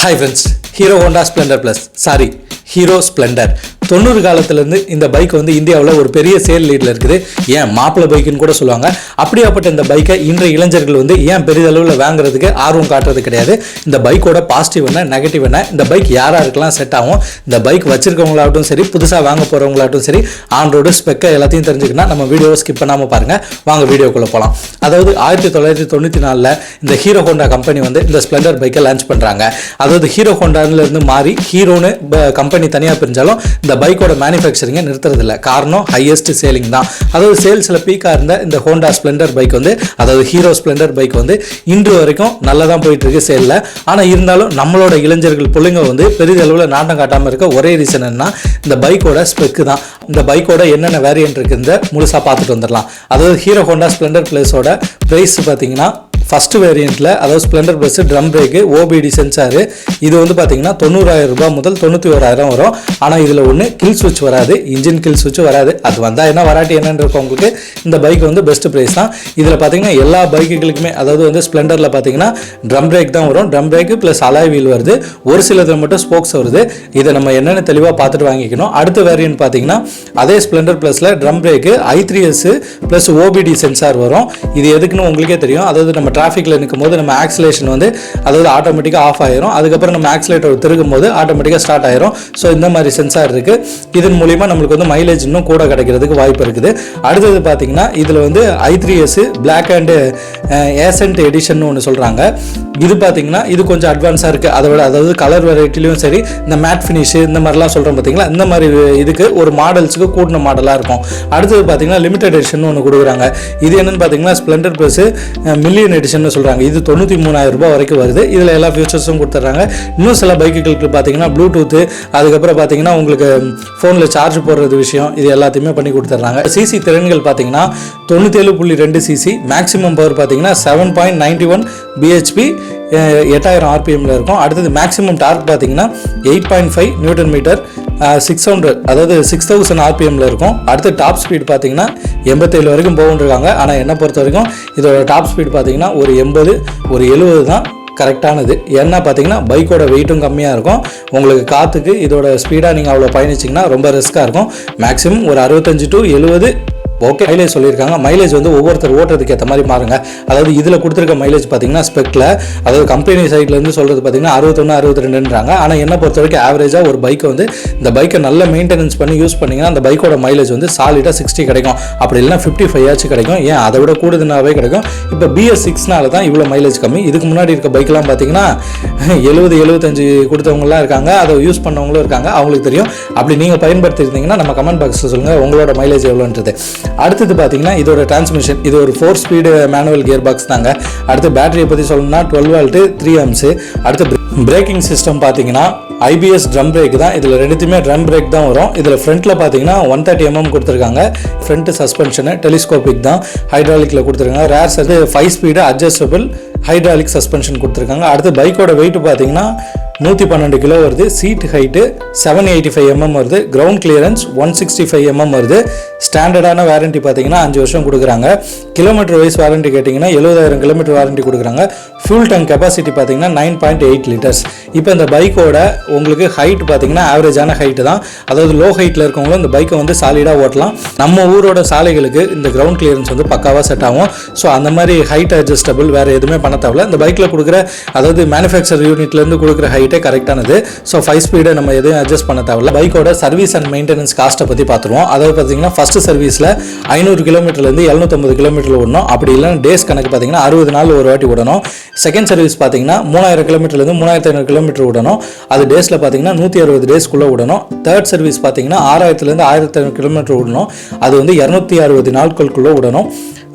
Hi friends, Hero Honda Splendor Plus, sorry, Hero Splendor. 90 காலத்திலிருந்து இந்த bike வந்து இந்தியாவில் ஒரு பெரிய சேல் லீடில் இருக்குது. ஏன் மாப்பிள்ளை பைக்குன்னு கூட சொல்லுவாங்க. அப்படியாப்பட்ட இந்த பைக்கை இன்றைய இளைஞர்கள் வந்து ஏன் பெரிதளவில் வாங்குறதுக்கு ஆர்வம் காட்டுறது கிடையாது. இந்த பைக்கோட பாசிட்டிவ் என்ன நெகட்டிவ் என்ன, இந்த பைக் யாராருக்கெல்லாம் செட் ஆகும், இந்த பைக் வச்சிருக்கவங்களாகட்டும் சரி, புதுசாக வாங்க போகிறவங்களாகட்டும் சரி, ஆன் ரோடு ஸ்பெக்கை எல்லாத்தையும் தெரிஞ்சுக்கினா நம்ம வீடியோவை ஸ்கிப் பண்ணாமல் பாருங்கள். வாங்க வீடியோக்குள்ளே போகலாம். அதாவது 1994 இந்த ஹீரோ ஹோண்டா கம்பெனி வந்து இந்த ஸ்ப்ளெண்டர் பைக்கை லான்ச் பண்ணுறாங்க. அதாவது ஹீரோ ஹோண்டாவிலிருந்து மாறி ஹீரோன்னு கம்பெனி தனியாக பிரிஞ்சாலும் இந்த பைக்கோட மேனுஃபேக்சரிங்கை நிறுத்துறதில்லை. காரணம் ஹையஸ்ட் சேலிங் தான். அதாவது சேல்ஸில் பீக்காக இருந்த இந்த ஹோண்டா ஸ்ப்ளெண்டர் பைக் வந்து, அதாவது ஹீரோ ஸ்ப்ளெண்டர் பைக் வந்து இன்று வரைக்கும் நல்லா தான் போயிட்டு இருக்கு சேலில். ஆனால் இருந்தாலும் நம்மளோட இளைஞர்கள் பிள்ளைங்க வந்து பெரிதளவில் நாட்டம் காட்டாமல் இருக்க ஒரே ரீசன் என்ன, இந்த பைக்கோட ஸ்பெக்கு தான். இந்த பைக்கோட என்னென்ன வேரியன்ட் இருக்குன்னு முழுசாக பார்த்துட்டு வந்துடலாம். அதாவது ஹீரோ ஹோண்டா ஸ்ப்ளெண்டர் பிளஸோட ப்ரைஸ் பார்த்தீங்கன்னா ஃபஸ்ட்டு வேரியண்ட்டில், அதாவது Splendor plus drum brake OBD sensor, இது வந்து பார்த்தீங்கன்னா 90,000 ரூபாய் முதல் 91,000 வரும். ஆனால் இதில் ஒன்று கில் சுவிட்ச் வராது, இன்ஜின் கில் சுவிட்ச் வராது. அது வந்தால் என்ன வராட்டி என்னன்னு இருக்கவங்களுக்கு இந்த பைக் வந்து பெஸ்ட் ப்ரைஸ் தான். இதில் பார்த்தீங்கன்னா எல்லா பைக்குகளுக்குமே, அதாவது வந்து ஸ்ப்ளெண்டரில் பார்த்தீங்கன்னா ட்ரம் பிரேக் தான் வரும். Drum brake plus alloy wheel வருது. ஒரு சிலதில் மட்டும் ஸ்போக்ஸ் வருது. இதை நம்ம என்னென்னு தெளிவாக பார்த்துட்டு வாங்கிக்கணும். அடுத்த வேரியன்ட் பார்த்தீங்கன்னா அதே ஸ்ப்ளெண்டர் ப்ளஸில் drum brake i3s plus OBD sensor வரும். இது எதுக்குன்னு உங்களுக்கே தெரியும். அதாவது நம்ம டிராஃபிக்கில் நிற்கும் போது நம்ம ஆக்சிலேஷன் வந்து அதாவது ஆட்டோமேட்டிக்காக ஆஃப் ஆயிரும். அதுக்கப்புறம் நம்ம ஆக்சிலேட்டர் திருகும் போது ஆட்டோமேட்டிக்காக ஸ்டார்ட் ஆயிரும். ஸோ இந்த மாதிரி சென்சார் இருக்குது. இதன் மூலிமா நம்மளுக்கு வந்து மைலேஜ் இன்னும் கூட கிடைக்கிறதுக்கு வாய்ப்பு இருக்குது. அடுத்தது பார்த்தீங்கன்னா இதில் வந்து i3s பிளாக் அண்ட் ஏசன்ட் எடிஷன் ஒன்று சொல்கிறாங்க. இது பார்த்தீங்கன்னா இது கொஞ்சம் அட்வான்ஸாக இருக்குது. அதை விட, அதாவது கலர் வெரைட்டிலையும் சரி, இந்த மேட் ஃபினிஷ் இந்த மாதிரிலாம் சொல்கிறோம் பார்த்தீங்களா, இந்த மாதிரி இதுக்கு ஒரு மாடல்ஸுக்கு கூடின மாடலாக இருக்கும். அடுத்தது பார்த்தீங்கன்னா லிமிடெட் எடிஷன் ஒன்று கொடுக்குறாங்க. இது என்னென்னு பார்த்தீங்கன்னா ஸ்ப்ளெண்டர் ப்ளஸ் மில்லியன் எடிஷன் சொல்றாங்க. இது 93,000 ரூபாய் வரைக்கும் வருது. இதுல எல்லா ஃபியூச்சர்ஸும் கொடுத்துறாங்க. இன்னும் சில பைக்குகளுக்கு பார்த்தீங்கன்னா ப்ளூடூத், அதுக்கப்புறம் பார்த்தீங்கன்னா உங்களுக்கு ஃபோனில் சார்ஜ் போடுறது விஷயம், இது எல்லாத்தையுமே பண்ணி கொடுத்துட்றாங்க. சிசி திறன்கள் பார்த்தீங்கன்னா 97.2 சிசி, மேக்ஸிமம் பவர் பார்த்தீங்கன்னா 7.91 பிஹெச்பி, 8000 ஆர்பிஎம்ல இருக்கும். அடுத்தது மேக்ஸிமம் டார்க் பார்த்தீங்கன்னா 8.5 நியூட்டன் மீட்டர், 600, அதாவது 6000 ஆர்பிஎம்ல இருக்கும். அடுத்து டாப் ஸ்பீட் பார்த்தீங்கன்னா 87 வரைக்கும் போகுன்றிருக்காங்க. ஆனால் என்னை பொறுத்த வரைக்கும் இதோட டாப் ஸ்பீட் பார்த்தீங்கன்னா ஒரு 80 ஒரு 70 தான் கரெக்டானது. என்ன பார்த்தீங்கன்னா பைக்கோட வெயிட்டும் கம்மியாக இருக்கும். உங்களுக்கு காற்றுக்கு இதோட ஸ்பீடாக நீங்கள் அவ்வளோ பயணிச்சிங்கன்னா ரொம்ப ரிஸ்க்காக இருக்கும். மேக்ஸிமம் ஒரு 65 to 70 ஓகே மைலேஜ் சொல்லியிருக்காங்க. மைலேஜ் வந்து ஒவ்வொருத்தர் ஓட்டுறதுக்கு ஏற்ற மாதிரி மாறுங்க. அதாவது இதில் கொடுத்துருக்க மைலேஜ் பார்த்தீங்கன்னா ஸ்பெக்கில், அதாவது கம்பெனி சைட்லேருந்து சொல்கிறது பார்த்தீங்கன்னா 61 62ன்றாங்க. ஆனால் என்ன பொறுத்த வரைக்கும் ஆவரேஜாக ஒரு பைக்கை வந்து இந்த பைக்கை நல்ல மெயின்டெனன்ஸ் பண்ணி யூஸ் பண்ணிங்கன்னா அந்த பைக்கோட மைலேஜ் வந்து சாலிடாக 60 கிடைக்கும். அப்படி இல்லைனா 55 ஆச்சு கிடைக்கும். ஏன் அதை விட கூடுதலாகவே கிடைக்கும். இப்போ BS6னால தான் இவ்வளோ மைலேஜ் கம்மி. இதுக்கு முன்னாடி இருக்க பைக்கெலாம் பார்த்தீங்கன்னா 70 75 கொடுத்தவங்களாம் இருக்காங்க, அதை யூஸ் பண்ணவங்களும் இருக்காங்க. அவங்களுக்கு தெரியும். அப்படி நீங்கள் பயன்படுத்தியிருந்தீங்கன்னா நம்ம கமெண்ட் பாக்ஸில் சொல்லுங்கள் உங்களோட மைலேஜ் எவ்வளோன்றது. அடுத்தது பார்த்தீங்கன்னா இதோட டிரான்ஸ்மிஷன், இது ஒரு 4 ஸ்பீடு மேனுவல் கியர் பாக்ஸ் தாங்க. அடுத்து பேட்டரியை பற்றி சொல்லணும்னா 12 volt 3 amps. அடுத்து பிரேக்கிங் சிஸ்டம் பார்த்தீங்கன்னா IBS ட்ரம் பிரேக் தான். இதில் ரெண்டுத்தையுமே ட்ரம் பிரேக் தான் வரும். இதில் ஃப்ரண்ட்டில் பார்த்தீங்கன்னா 130 mm கொடுத்துருக்காங்க. ஃப்ரண்ட் சஸ்பென்ஷனு டெலிஸ்கோபிக் தான், ஹைட்ராலிக்கில் கொடுத்துருக்காங்க. ரேர்ஸ் அது 5 ஸ்பீடு அட்ஜஸ்டபிள் ஹைட்ராலிக் சஸ்பென்ஷன் கொடுத்துருக்காங்க. அடுத்து பைக்கோட வெயிட் பார்த்தீங்கன்னா 112 கிலோ வருது. சீட் ஹைட்டு 785 mm வருது. கிரவுண்ட் கிளியரன்ஸ் 165 mm வருது. ஸ்டாண்டர்டான வாரண்டி பார்த்தீங்கன்னா 5 வருஷம் கொடுக்குறாங்க. கிலோமீட்டர் வைஸ் வாரண்டி கேட்டிங்கன்னா 70,000 கிலோமீட்டர் வாரண்டி கொடுக்குறாங்க. ஃபியூல் டேங்க் கெப்பாசிட்டி பார்த்தீங்கன்னா 9.8 லிட்டர்ஸ். இப்போ இந்த பைக்கோட உங்களுக்கு ஹைட் பார்த்தீங்கன்னா ஆவரேஜான ஹைட்டு தான். அதாவது லோ ஹைட்டில் இருக்கவங்களும் இந்த பைக்கை வந்து சாலிடாக ஓட்டலாம். நம்ம ஊரோட சாலைகளுக்கு இந்த கிரவுண்ட் கிளியரன்ஸ் வந்து பக்காவாக செட் ஆகும். ஸோ அந்த மாதிரி ஹைட் அட்ஜஸ்டபிள் வேறு எதுவுமே பண்ண தேவையில்ல. இந்த பைக்கில் கொடுக்குற, அதாவது மேனுஃபேக்சர் யூனிட்லேருந்து கொடுக்குற ஹைட்டே கரெக்டானது. ஸோ 5 ஸ்பீடை நம்ம எதுவும் அட்ஜஸ்ட் பண்ண தேவையில்ல. பைக்கோட சர்வீஸ் அண்ட் மெயின்டெனன்ஸ் காஸ்ட்டை பற்றி பார்த்துருவோம். அதாவது பார்த்தீங்கன்னா ஃபர்ஸ்ட் சர்வீஸில் 500 கிலோமீட்டர்லேருந்து 750 கிலோமீட்டர் விடணும். அப்படி இல்லைன்னா டேஸ் கணக்கு பார்த்தீங்கன்னா 60 நாள் ஒரு வாட்டி விடணும். செகண்ட் சர்வீஸ் பார்த்தீங்கன்னா 3000 கிலோமீட்டர்லேருந்து 3500 கிலோமீட்டர் விடணும். அது டேஸில் பார்த்தீங்கன்னா 160 டேஸ்க்குள்ளே விடணும். தேர்ட் சர்வீஸ் பார்த்தீங்கன்னா 6000லேருந்து 1500 கிலோமீட்டர் விடணும். அது வந்து 260 நாட்களுக்குள்ளே விடணும்.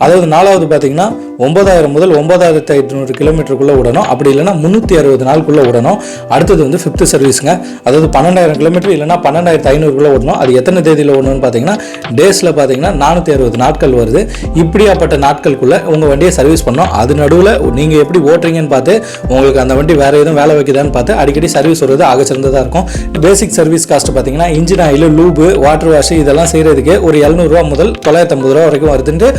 அதாவது நாலாவது பார்த்தீங்கன்னா 9000 முதல் 9500 கிலோமீட்டருக்குள்ளே விடணும். அப்படி இல்லைனா 360 நாளுக்குள்ளே விடணும். அடுத்தது வந்து ஃபிஃப்த் சர்வீஸுங்க. அதாவது 12000 கிலோமீட்டர் இல்லைனா 12500 விடணும். அது எத்தனை தேதியில் விடணும்னு பார்த்தீங்கன்னா டேஸில் பார்த்தீங்கன்னா 460 நாட்கள் வருது. இப்படியாப்பட்ட நாட்களுக்குள்ளே உங்கள் வண்டியை சர்வீஸ் பண்ணணும். அது நடுவில் நீங்கள் எப்படி ஓட்டுறீங்கன்னு பார்த்து உங்களுக்கு அந்த வண்டி வேறு எதுவும் வேலை வைக்குதான்னு பார்த்து அடிக்கடி சர்வீஸ் வருவது ஆகச்சிறந்ததாக இருக்கும். பேசிக் சர்வீஸ் காஸ்ட் பார்த்தீங்கன்னா engine oil, loop, water wash இதெல்லாம் செய்கிறதுக்கு ஒரு 700 ரூபா முதல் 950 ரூபா வரைக்கும் வருதுன்னு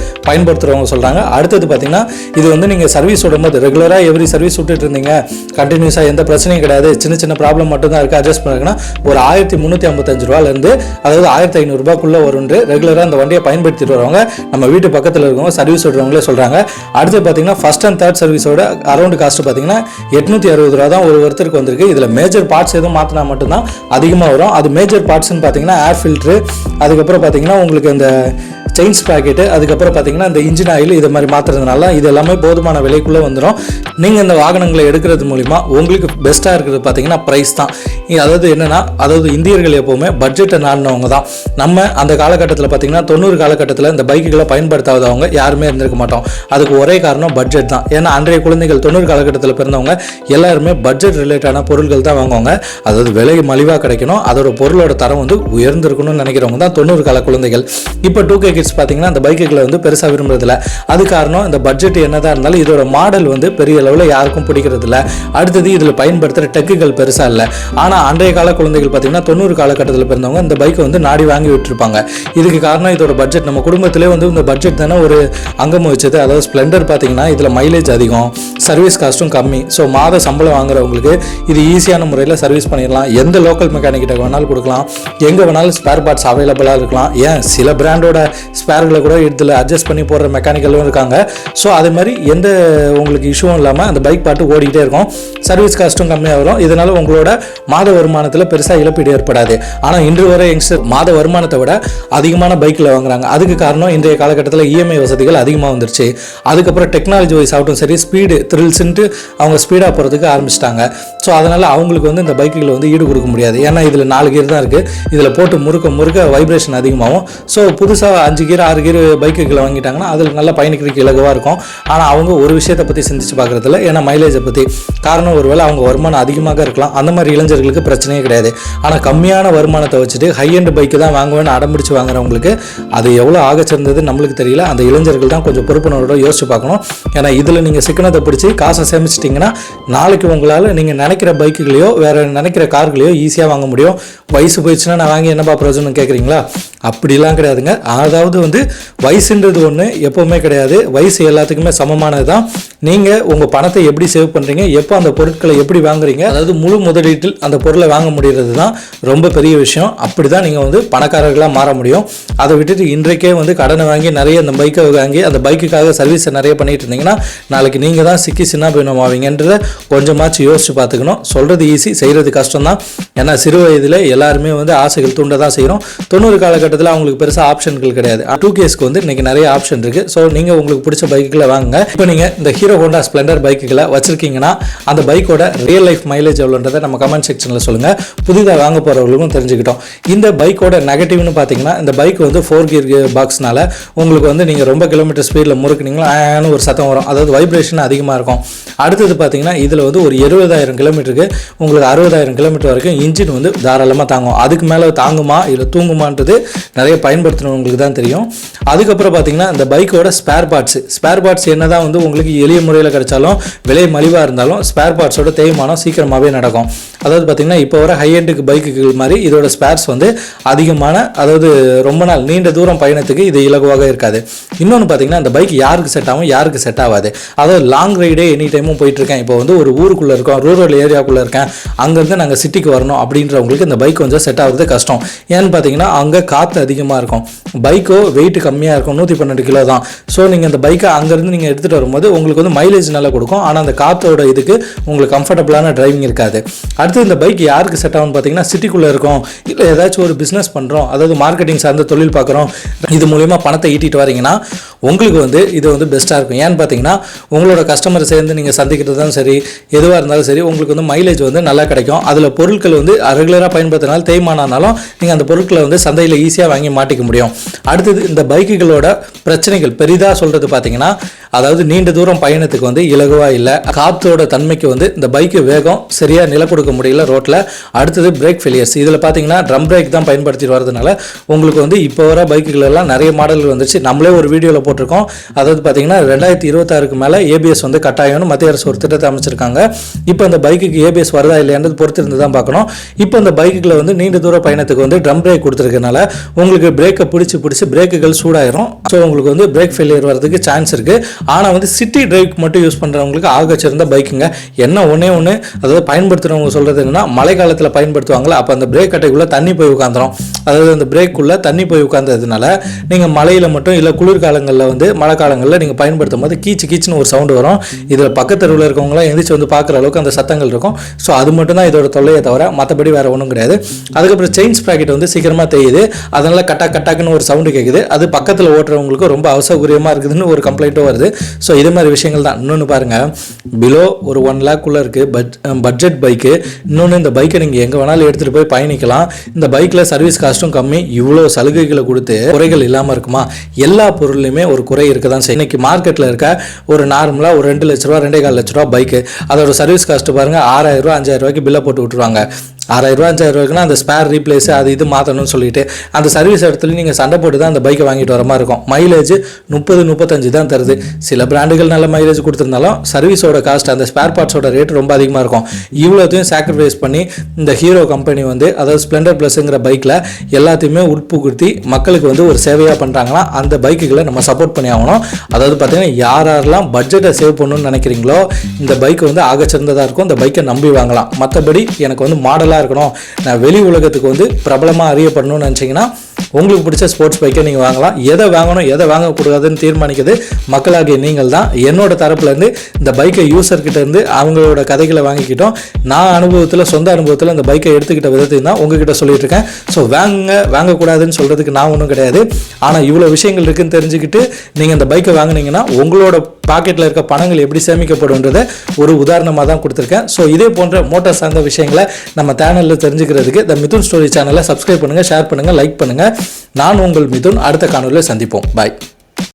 பயன்படுத்துகிறவங்க சொல்கிறாங்க. அடுத்தது பார்த்தீங்கன்னா இது வந்து நீங்கள் சர்வீஸ் விடும்போது ரெகுலராக எவ்ரி சர்வீஸ் விட்டுட்டு இருந்தீங்க, கண்டினியூஸாக எந்த பிரச்சனையும் கிடையாது, சின்ன சின்ன ப்ராப்ளம் மட்டும் தான் இருக்குது, அட்ஜஸ்ட் பண்ணுறதுன்னா ஒரு 1355 ரூபாயிலேருந்து அதாவது 1500 ரூபாய்க்குள்ளே வரும்னு ரெகுலராக அந்த வண்டியை பயன்படுத்திட்டு வரவங்க நம்ம வீட்டு பக்கத்தில் இருக்கவங்க சர்வீஸ் விடுறவங்களே சொல்கிறாங்க. அடுத்து பார்த்தீங்கன்னா ஃபர்ஸ்ட் அண்ட் தேர்ட் சர்வீஸோட அரௌண்ட் காஸ்ட் பார்த்தீங்கன்னா 860 ரூபா தான் ஒருத்தருக்கு வந்திருக்கு. இதில் மேஜர் பார்ட்ஸ் எதுவும் மாற்றினா மட்டும்தான் அதிகமாக வரும். அது மேஜர் பார்ட்ஸ்ன்னு பார்த்தீங்கன்னா ஏர் ஃபில்ட்ரு, அதுக்கப்புறம் பார்த்தீங்கன்னா உங்களுக்கு இந்த செயின்ஸ் பாக்கெட்டு, அதுக்கப்புறம் பார்த்தீங்கன்னா இந்த இன்ஜின் ஆயில் இது மாதிரி மாற்றுறதுனால இது எல்லாமே போதுமான விலைக்குள்ளே வந்துடும். நீங்கள் இந்த வாகனங்களை எடுக்கிறது மூலிமா உங்களுக்கு பெஸ்ட்டாக இருக்கிறது பார்த்தீங்கன்னா ப்ரைஸ் தான். அதாவது என்னென்னா, அதாவது இந்தியர்கள் எப்போவுமே பட்ஜெட்டை நாடினவங்க தான். நம்ம அந்த காலகட்டத்தில் பார்த்தீங்கன்னா 90 காலகட்டத்தில் இந்த பைக்குகளை பயன்படுத்தாதவங்க யாருமே இருந்திருக்க மாட்டோம். அதுக்கு ஒரே காரணம் பட்ஜெட் தான். ஏன்னா அன்றைய குழந்தைகள் 90 காலகட்டத்தில் பிறந்தவங்க எல்லாருமே பட்ஜெட் ரிலேட்டான பொருட்கள் தான் வாங்குவாங்க. அதாவது விலை மலிவாக கிடைக்கணும், அதோட பொருளோட தரம் வந்து உயர்ந்திருக்கணும்னு நினைக்கிறவங்க தான் 90 கால குழந்தைகள். இப்போ 2K கிட்ஸ் பார்த்தீங்கன்னா அந்த பைக்குகளை வந்து பெருசாக விரும்புறதில்ல. அது காரணம் இந்த பட்ஜெட் என்னதான் இருந்தாலும் இதோட மாடல் வந்து பெரிய அளவில் யாருக்கும் பிடிக்கிறதில்ல. அடுத்தது இதில் பயன்படுத்துகிற டெக்குகள் பெருசாக இல்லை. ஆனால் அன்றைய கால குழந்தைகள் பார்த்தீங்கன்னா 90 காலகட்டத்தில் பிறந்தவங்க இந்த பைக்கை வந்து நாடி வாங்கி விட்டுருப்பாங்க. இதுக்கு காரணம் இதோட பட்ஜெட். நம்ம குடும்பத்திலே வந்து இந்த பட்ஜெட் தானே ஒரு அங்கம் வச்சது. அதாவது ஸ்ப்ளெண்டர் பார்த்தீங்கன்னா இதில் மைலேஜ் அதிகம், சர்வீஸ் காஸ்ட்டும் கம்மி. ஸோ மாத சம்பளம் வாங்குறவங்களுக்கு இது ஈஸியான முறையில் சர்வீஸ் பண்ணிடலாம். எந்த லோக்கல் மெக்கானிக்கிட்ட வேணாலும் கொடுக்கலாம், எங்கே வேணாலும் ஸ்பேர் பார்ட்ஸ் அவைலபிளாக இருக்கலாம். ஏன் சில பிராண்டோட ஸ்பேர்களை கூட இதில் அட்ஜஸ்ட் பண்ணி போடுற மெக்கானிக்கலும் இருக்காங்க. ஸோ அது மாதிரி எந்த உங்களுக்கு இஷ்யூவும் இல்லாமல் அந்த பைக் பாட்டு ஓடிக்கிட்டே இருக்கும். சர்வீஸ் காஸ்ட்டும் கம்மியாக வரும். இதனால் உங்களோட மாத வருமானத்தில் பெருசாக இழப்பீடு ஏற்படாது. ஆனால் இன்று வரை யங்ஸ்டர் மாத வருமானத்தை விட அதிகமான பைக்கில் வாங்குறாங்க. அதுக்கு காரணம் இன்றைய காலகட்டத்தில் இஎம்ஐ வசதிகள் அதிகமாக வந்துருச்சு. அதுக்கப்புறம் டெக்னாலஜி வைஸ் ஆகட்டும் சரி, ஸ்பீடு த்ரில்ஸுன்ட்டு அவங்க ஸ்பீடாக போகிறதுக்கு ஆரம்பிச்சிட்டாங்க. ஸோ அதனால் அவங்களுக்கு வந்து இந்த பைக்குகளை வந்து ஈடு கொடுக்க முடியாது. ஏன்னா இதில் 4 கியர் தான் இருக்குது. இதில் போட்டு முறுக்க வைப்ரேஷன் அதிகமாகும். ஸோ புதுசாக 5 கியர் 6 கியர் பைக்குகளை வாங்கிட்டாங்கன்னா அதில் நல்லா பயணிக்கிறதுக்கு இலகுவாக இருக்கும். ஆனால் அவங்க ஒரு விஷயத்தை பற்றி சிந்திச்சு பார்க்குறதில்ல. ஏன்னா மைலேஜை பற்றி. காரணம் ஒருவேளை அவங்க வருமானம் அதிகமாக இருக்கலாம், அந்த மாதிரி இளைஞர்களுக்கு பிரச்சனையே கிடையாது. ஆனால் கம்மியான வருமானத்தை வச்சுட்டு ஹை எண்ட் பைக்கு தான் வாங்குவேன்னு அடம்பிடிச்சு வாங்குறவங்களுக்கு அது எவ்வளோ ஆக சேர்ந்தது நம்மளுக்கு தெரியல. அந்த இளைஞர்கள் தான் கொஞ்சம் பொறுப்புணர்வோட யோசிச்சு பார்க்கணும். ஏன்னா இதில் நீங்கள் சிக்கனத்தை பிடிச்சி காசை சேமிச்சிட்டிங்கன்னா நாளைக்கு உங்களால் நீங்கள் நினைக்கிற பைக்குகளையோ வேறு நினைக்கிற கார்களையோ ஈஸியாக வாங்க முடியும். வயசு போயிடுச்சுன்னா நான் வாங்கி என்னப்பா பிரயோஜனம் கேட்குறீங்களா? அப்படிலாம் கிடையாதுங்க. அதாவது வந்து வயசுன்றது ஒன்று எப்போவுமே கிடையாது. வயசு எல்லாத்துக்குமே சமமானது தான். நீங்கள் உங்கள் பணத்தை எப்படி சேவ் பண்ணுறீங்க, எப்போ அந்த பொருட்களை எப்படி வாங்குறீங்க, அதாவது முழு முதலீட்டில் அந்த பொருளை வாங்க முடிகிறது தான் ரொம்ப பெரிய விஷயம். அப்படி தான் நீங்கள் வந்து பணக்காரர்களாக மாற முடியும். அதை விட்டுட்டு இன்றைக்கே வந்து கடனை வாங்கி நிறைய அந்த பைக்கை வாங்கி அந்த பைக்குக்காக சர்வீஸை நிறைய பண்ணிட்டு இருந்தீங்கன்னா நாளைக்கு நீங்கள் தான் சிக்கி சின்ன பின்னம் ஆவீங்கன்றதை கொஞ்சமாச்சு யோசிச்சு பார்த்துக்கணும். சொல்கிறது ஈஸி, செய்கிறது கஷ்டம் தான். ஏன்னா சிறு வயதில் எல்லாருமே வந்து ஆசைகள் தூண்ட தான் செய்கிறோம். 90 காலகட்டத்தில் அவங்களுக்கு பெருசாக ஆப்ஷன்கள் கிடையாது. 2Ks வந்து இன்றைக்கி நிறைய ஆப்ஷன் இருக்குது. ஸோ நீங்கள் உங்களுக்கு பிடிச்ச பைக்குகளை வாங்குங்க. இப்போ நீங்கள் இந்த ஹீரோ ஹோண்டா ஸ்ப்ளெண்டர் பைக்குகளை வச்சுருக்கீங்கன்னா அந்த பைக்கோட ரியல் லைஃப் மைலேஜ் எவ்வளோன்றதை நம்ம கமெண்ட் செக்ஷனில் சொல்லுங்கள். புதிதாக வாங்க போகிறவங்களுக்கும் தெரிஞ்சுக்கிட்டோம். இந்த பைக்கோட நெகட்டிவ்னு பார்த்தீங்கன்னா இந்த பைக் வந்து 4 கியர் பாக்ஸ்னால உங்களுக்கு வந்து நீங்கள் ரொம்ப கிலோமீட்டர் ஸ்பீடில் முறுக்குனீங்களா ஆன்னு ஒரு சத்தம் வரும். அதாவது வைப்ரேஷன் அதிகமாக இருக்கும். அடுத்தது பார்த்தீங்கன்னா இதில் வந்து ஒரு 70,000 கிலோமீட்டருக்கு உங்களுக்கு 60,000 கிலோமீட்டர் வரைக்கும் இன்ஜின் வந்து தாராளமாக தாங்கும். அதுக்கு மேலே தாங்குமா இல்லை தூங்குமான்றது நிறைய பயன்படுத்தினவங்களுக்கு தான் தெரியும். அதுக்கப்புறம் பார்த்தீங்கன்னா இந்த பைக்கோட ஸ்பேர் பார்ட்ஸ் என்ன தான் வந்து உங்களுக்கு எளிய முறையில் கிடைச்சாலும் விலை மலிவாக இருந்தாலும் ஸ்பேர் பார்ட்ஸோட தேய்மானம் சீக்கிரமாகவே நடக்கும். அதாவது பார்த்தீங்கன்னா இப்போ வர ஹை எண்டுக்கு பைக்குகள் மாதிரி இதோட ஸ்பேர்ஸ் வந்து அதிகமான, அதாவது ரொம்ப நாள் நீண்ட தூரம் பயணத்துக்கு இது இலகுவாக இருக்காது. இன்னொன்று பார்த்தீங்கன்னா இந்த பைக் யாருக்கு செட் ஆகும் யாருக்கு செட் ஆகாது. அதாவது லாங் ரைடே எனி டைமும் போயிட்டுருக்கேன், இப்போ வந்து ஒரு ஊருக்குள்ளே இருக்கோம், ரூரல் ஏரியாவுக்குள்ளே இருக்கேன், அங்கேருந்து நாங்கள் சிட்டிக்கு வரணும் அப்படின்றவங்களுக்கு இந்த பைக் கொஞ்சம் செட் ஆகுறது கஷ்டம். ஏன்னு பார்த்தீங்கன்னா அங்கே காற்று அதிகமாக இருக்கும், பைக்கோ வெயிட் கம்மியாக இருக்கும், 112 கிலோ தான். ஸோ நீங்கள் இந்த பைக்கை அங்கேருந்து நீங்கள் எடுத்துகிட்டு வரும்போது உங்களுக்கு வந்து மைலேஜ் நல்லா கொடுக்கும். ஆனால் அந்த காற்றோட இதுக்கு உங்களுக்கு கம்ஃபர்டபுளான டிரைவிங் இருக்காது. அடுத்து இந்த பைக் யாருக்கு செட் ஆகும்னு பார்த்தீங்கன்னா சிட்டிக்குள்ளே இருக்கும், இல்லை ஏதாச்சும் ஒரு பிஸ்னஸ் பண்ணுறோம், அதாவது மார்க்கெட்டிங் சார்ந்த தொழில் பார்க்குறோம், இது மூலிமா பணத்தை ஈட்டிட்டு வரீங்கன்னா உங்களுக்கு வந்து இது வந்து பெஸ்ட்டாக இருக்கும். ஏன்னு பார்த்தீங்கன்னா உங்களோட கஸ்டமர் சேர்ந்து நீங்கள் சந்திக்கிறது தான் சரி, எதுவாக இருந்தாலும் சரி, உங்களுக்கு வந்து மைலேஜ் வந்து நல்லா கிடைக்கும். அதில் பொருட்கள் வந்து ரெகுலராக பயன்படுத்தினாலும் தேய்மானாலும் நீங்கள் அந்த பொருட்களை வந்து சந்தையில் ஈஸியாக வாங்கி மாட்டிக்க முடியும். அடுத்தது இந்த பைக்குகளோட பிரச்சனைகள் பெரிதாக சொல்கிறது பார்த்தீங்கன்னா, அதாவது நீண்ட தூரம் பயணத்துக்கு வந்து இலகுவாக இல்லை, காற்றோட தன்மைக்கு வந்து இந்த பைக்கு வேகம் சரியாக நில கொடுக்க முடியல டோட்டலாக. அடுத்தது பிரேக் ஃபெயிலியர்ஸ். இதில் பார்த்தீங்கன்னா ட்ரம் பிரேக் தான் பயன்படுத்தி வரதுனால உங்களுக்கு வந்து இப்போ வர பைக்குகள் எல்லாம் நிறைய மாடல்கள் வந்துச்சு. நம்மளே ஒரு வீடியோவில் போட்டிருக்கோம். அதாவது பார்த்தீங்கன்னா 2026க்கு மேலே ஏபிஎஸ் வந்து கட்டாயம்னு மத்திய அரசு ஒரு திட்டத்தை அமைச்சிருக்காங்க. இப்போ அந்த பைக்குக்கு ஏபிஎஸ் வருதா இல்லையான்றது பொறுத்து இருந்து தான் பார்க்கணும். இப்போ அந்த பைக்குகளை வந்து நீண்ட தூர பயணத்துக்கு வந்து ட்ரம் பிரேக் கொடுத்துருக்கனால உங்களுக்கு பிரேக்கை பிடிச்சி பிரேக்குகள் சூடாயிரும். ஸோ உங்களுக்கு வந்து பிரேக் ஃபெயிலியர் வரதுக்கு சான்ஸ் இருக்குது. ஆனால் வந்து சிட்டி டிரைவ் மட்டும் யூஸ் பண்ணுறவங்களுக்கு ஆக சிறந்த பைக்குங்க. என்ன ஒன்று அதாவது பயன்படுத்துகிறவங்க சொல்கிறது என்னன்னா, மழை காலத்தில் பயன்படுத்துவாங்களா, அப்போ அந்த பிரேக் கட்டைக்குள்ளே தண்ணி போய் உட்காந்துரும். அதாவது அந்த பிரேக்குள்ளே தண்ணி போய் உட்காந்ததுனால நீங்கள் மழையில் மட்டும் இல்லை குளிர்காலங்களில் வந்து மழை காலங்களில் நீங்கள் பயன்படுத்தும் போது கீச்சுன்னு ஒரு சவுண்டு வரும். இதில் பக்கத்தெருவில் இருக்கவங்களாம் எந்திரிச்சு வந்து பார்க்குற அளவுக்கு அந்த சத்தங்கள் இருக்கும். ஸோ அது மட்டும் தான் இதோட தொல்லையை தவிர மற்றபடி வேறு ஒன்றும் கிடையாது. அதுக்கப்புறம் செயின் ஸ்ப்ராக்கெட் வந்து சீக்கிரமாக தேயுது. அதனால் கட்டாக்குன்னு ஒரு சவுண்டு கேட்குது. அது பக்கத்தில் ஓட்டுறவங்களுக்கு ரொம்ப அவசரமாக இருக்குதுன்னு ஒரு கம்ப்ளைண்ட்டும் வருது. ஸோ இது மாதிரி விஷயங்கள் தான். இன்னொன்று பாருங்கள், பிலோ ஒரு 1 lakhக்குள்ளே இருக்குது பட்ஜெட் பைக்கு. இன்னொன்று இந்த பைக்கை நீங்கள் எங்கே வேணாலும் எடுத்துகிட்டு போய் பயணிக்கலாம். இந்த பைக்கில் சர்வீஸ் காஸ்ட்டும் கம்மி. இவ்வளோ சலுகைகளை கொடுத்து குறைகள் இல்லாமல் இருக்குமா? எல்லா பொருள்லையுமே ஒரு குறை இருக்க தான் செய்யும். இன்னைக்கு மார்க்கெட்டில் இருக்க ஒரு நார்மலாக ஒரு 2 லட்ச ரூபா 2.25 லட்ச ரூபா பைக்கு, அதோட சர்வீஸ் காஸ்ட்டு பாருங்கள் 6000 ரூபா 5000 ரூபாய்க்கு பில்லை போட்டு விட்டுருவாங்க. 6000 ரூபா 5000 ரூபாய்க்குன்னா அந்த ஸ்பேர் ரீப்ளேஸ் அது இது மாற்றணும்னு சொல்லிட்டு அந்த சர்வீஸ் இடத்துல நீங்கள் சண்டை போட்டு தான் அந்த பைக்கை வாங்கிட்டு வர மாதிரி இருக்கும். மைலேஜ் 30-35 தான் தருது. சில பிராண்டுகள் நல்ல மைலேஜ் கொடுத்துருந்தாலும் சர்வீஸோட காஸ்ட் அந்த ஸ்பேர் பார்ட்ஸோட ரேட் ரொம்ப அதிகமாக இருக்கும். இவ்வளோத்தையும் சாக்ரிஃபைஸ் பண்ணி இந்த ஹீரோ கம்பெனி வந்து அதாவது ஸ்ப்ளெண்டர் ப்ளஸ்ங்கிற பைக்கில் எல்லாத்தையுமே உட்புகுத்தி மக்களுக்கு வந்து ஒரு சேவையாக பண்ணுறாங்கன்னா அந்த பைக்குகளை நம்ம சப்போர்ட் பண்ணி ஆகணும். அதாவது பார்த்தீங்கன்னா யாரெல்லாம் பட்ஜெட்டை சேவ் பண்ணணும்னு நினைக்கிறீங்களோ இந்த பைக்கு வந்து ஆகச்சிறந்ததாக இருக்கும். இந்த பைக்கை நம்பி வாங்கலாம். மற்றபடி எனக்கு வந்து மாடலாக இருக்கணும், நான் வெளி உலகத்துக்கு வந்து பிரபலமாக அறியப்படணும்னு நினச்சிங்கன்னா உங்களுக்கு பிடிச்ச ஸ்போர்ட்ஸ் பைக்கை நீங்கள் வாங்கலாம். எதை வாங்கணும் எதை வாங்கக்கூடாதுன்னு தீர்மானிக்கிறது மக்களாகிய நீங்கள் தான். என்னோட தரப்புலேருந்து இந்த பைக்கை யூசர்கிட்ட இருந்து அவங்களோட கதைகளை வாங்கிக்கிட்டோம். நான் சொந்த அனுபவத்தில் இந்த பைக்கை எடுத்துக்கிட்ட விதத்தையும் தான் உங்ககிட்ட சொல்லிட்டு இருக்கேன். ஸோ வாங்கக்கூடாதுன்னு சொல்கிறதுக்கு நான் ஒன்றும் கிடையாது. ஆனால் இவ்வளோ விஷயங்கள் இருக்குன்னு தெரிஞ்சுக்கிட்டு நீங்கள் இந்த பைக்கை வாங்கினீங்கன்னா உங்களோட பாக்கெட்டில் இருக்க பணங்கள் எப்படி சேமிக்கப்படும்ன்றதை ஒரு உதாரணமாக தான் கொடுத்துருக்கேன். ஸோ இதே போன்ற மோட்டார் சார்ந்த விஷயங்களை நம்ம சேனலில் தெரிஞ்சுக்கிறதுக்கு த மிதுன் ஸ்டோரி சேனலை சப்ஸ்கிரைப் பண்ணுங்கள், ஷேர் பண்ணுங்கள், லைக் பண்ணுங்கள். நான் உங்கள் மிதுன். அடுத்த காணொலியில் சந்திப்போம். பாய்.